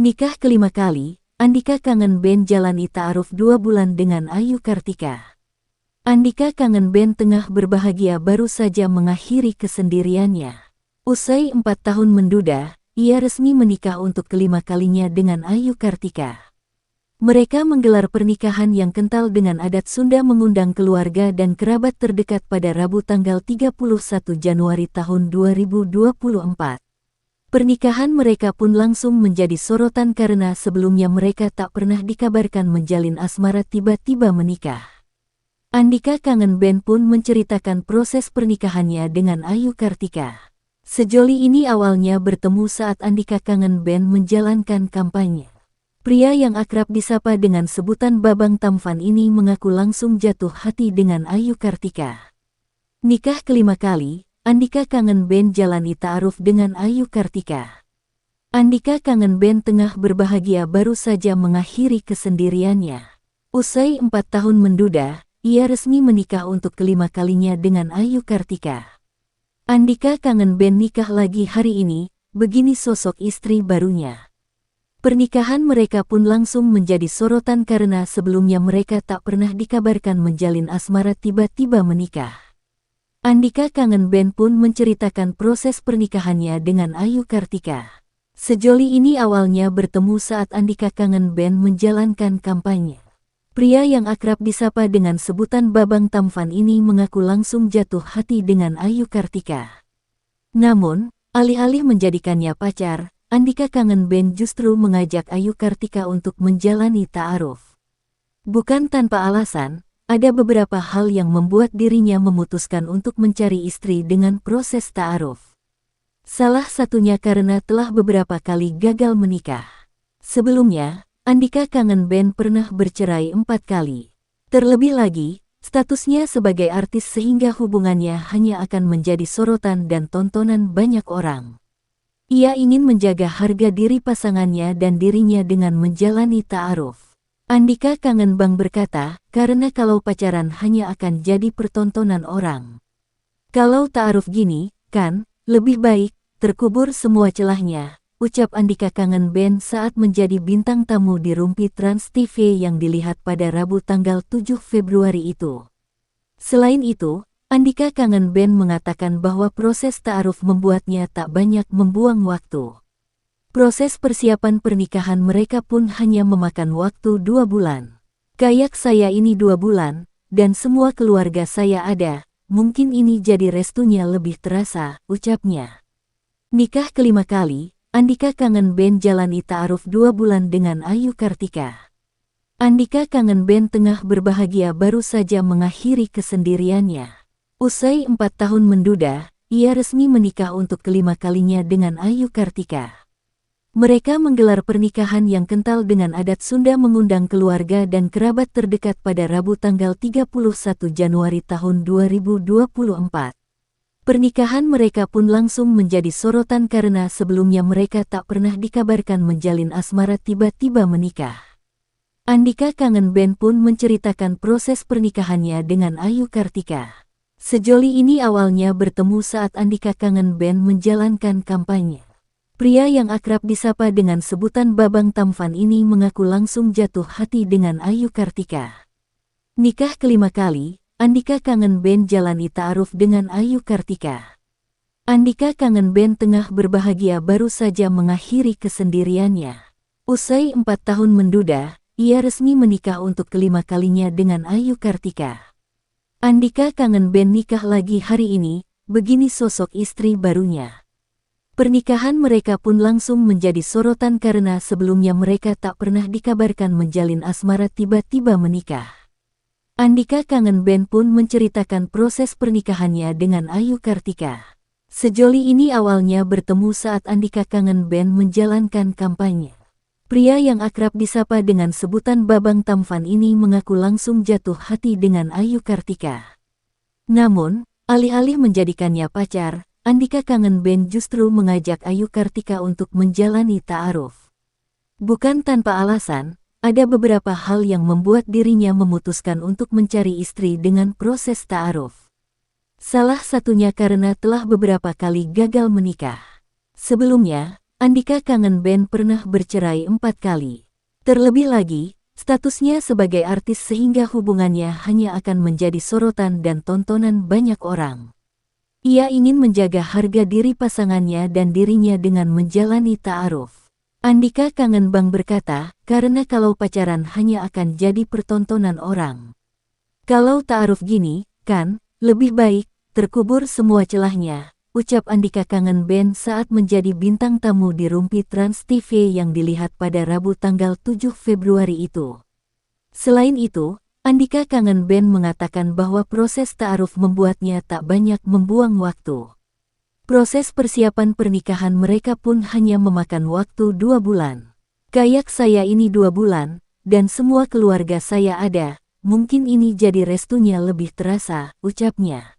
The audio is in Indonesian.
Nikah kelima kali, Andika kangen band jalani ta'aruf 2 bulan dengan Ayu Kartika. Andika kangen band tengah berbahagia baru saja mengakhiri kesendiriannya. Usai 4 tahun menduda, ia resmi menikah untuk kelima kalinya dengan Ayu Kartika. Mereka menggelar pernikahan yang kental dengan adat Sunda mengundang keluarga dan kerabat terdekat pada Rabu tanggal 31 Januari tahun 2024. Pernikahan mereka pun langsung menjadi sorotan karena sebelumnya mereka tak pernah dikabarkan menjalin asmara tiba-tiba menikah. Andika kangen band pun menceritakan proses pernikahannya dengan Ayu Kartika. Sejoli ini awalnya bertemu saat Andika kangen band menjalankan kampanye. Pria yang akrab disapa dengan sebutan Babang Tampan ini mengaku langsung jatuh hati dengan Ayu Kartika. Nikah kelima kali, Andika kangen band jalani ta'aruf dengan Ayu Kartika. Andika kangen band tengah berbahagia baru saja mengakhiri kesendiriannya. Usai 4 tahun menduda, ia resmi menikah untuk kelima kalinya dengan Ayu Kartika. Andika kangen band nikah lagi hari ini, begini sosok istri barunya. Pernikahan mereka pun langsung menjadi sorotan karena sebelumnya mereka tak pernah dikabarkan menjalin asmara tiba-tiba menikah. Andika kangen band pun menceritakan proses pernikahannya dengan Ayu Kartika. Sejoli ini awalnya bertemu saat Andika kangen band menjalankan kampanye. Pria yang akrab disapa dengan sebutan Babang Tampan ini mengaku langsung jatuh hati dengan Ayu Kartika. Namun, alih-alih menjadikannya pacar, Andika kangen band justru mengajak Ayu Kartika untuk menjalani ta'aruf. Bukan tanpa alasan, ada beberapa hal yang membuat dirinya memutuskan untuk mencari istri dengan proses ta'aruf. Salah satunya karena telah beberapa kali gagal menikah. Sebelumnya, Andika kangen band pernah bercerai 4 kali. Terlebih lagi, statusnya sebagai artis sehingga hubungannya hanya akan menjadi sorotan dan tontonan banyak orang. Ia ingin menjaga harga diri pasangannya dan dirinya dengan menjalani ta'aruf. Andika kangen bang berkata, karena kalau pacaran hanya akan jadi pertontonan orang. Kalau ta'aruf gini, kan, lebih baik, terkubur semua celahnya, ucap Andika kangen band saat menjadi bintang tamu di Rumpi Trans TV yang dilihat pada Rabu tanggal 7 Februari itu. Selain itu, Andika kangen band mengatakan bahwa proses ta'aruf membuatnya tak banyak membuang waktu. Proses persiapan pernikahan mereka pun hanya memakan waktu 2 bulan. Kayak saya ini 2 bulan, dan semua keluarga saya ada, mungkin ini jadi restunya lebih terasa, ucapnya. Nikah kelima kali, Andika kangen band jalani ta'aruf 2 bulan dengan Ayu Kartika. Andika kangen band tengah berbahagia baru saja mengakhiri kesendiriannya. Usai 4 tahun menduda, ia resmi menikah untuk kelima kalinya dengan Ayu Kartika. Mereka menggelar pernikahan yang kental dengan adat Sunda mengundang keluarga dan kerabat terdekat pada Rabu tanggal 31 Januari tahun 2024. Pernikahan mereka pun langsung menjadi sorotan karena sebelumnya mereka tak pernah dikabarkan menjalin asmara tiba-tiba menikah. Andika kangen band pun menceritakan proses pernikahannya dengan Ayu Kartika. Sejoli ini awalnya bertemu saat Andika kangen band menjalankan kampanye. Pria yang akrab disapa dengan sebutan Babang Tampan ini mengaku langsung jatuh hati dengan Ayu Kartika. Nikah kelima kali, Andika kangen band jalani ta'aruf dengan Ayu Kartika. Andika kangen band tengah berbahagia baru saja mengakhiri kesendiriannya. Usai 4 tahun menduda, ia resmi menikah untuk kelima kalinya dengan Ayu Kartika. Andika kangen band nikah lagi hari ini, begini sosok istri barunya. Pernikahan mereka pun langsung menjadi sorotan karena sebelumnya mereka tak pernah dikabarkan menjalin asmara tiba-tiba menikah. Andika kangen band pun menceritakan proses pernikahannya dengan Ayu Kartika. Sejoli ini awalnya bertemu saat Andika kangen band menjalankan kampanye. Pria yang akrab disapa dengan sebutan Babang Tampan ini mengaku langsung jatuh hati dengan Ayu Kartika. Namun, alih-alih menjadikannya pacar, Andika kangen band justru mengajak Ayu Kartika untuk menjalani ta'aruf. Bukan tanpa alasan, ada beberapa hal yang membuat dirinya memutuskan untuk mencari istri dengan proses ta'aruf. Salah satunya karena telah beberapa kali gagal menikah. Sebelumnya, Andika kangen band pernah bercerai 4 kali. Terlebih lagi, statusnya sebagai artis sehingga hubungannya hanya akan menjadi sorotan dan tontonan banyak orang. Ia ingin menjaga harga diri pasangannya dan dirinya dengan menjalani ta'aruf. Andika Kangen Bang berkata, karena kalau pacaran hanya akan jadi pertontonan orang. Kalau ta'aruf gini, kan, lebih baik, terkubur semua celahnya, ucap Andika Kangen Band saat menjadi bintang tamu di Rumpi Trans TV yang dilihat pada Rabu tanggal 7 Februari itu. Selain itu, Andika Kangen Band mengatakan bahwa proses ta'aruf membuatnya tak banyak membuang waktu. Proses persiapan pernikahan mereka pun hanya memakan waktu 2 bulan. Kayak saya ini 2 bulan, dan semua keluarga saya ada, mungkin ini jadi restunya lebih terasa, ucapnya.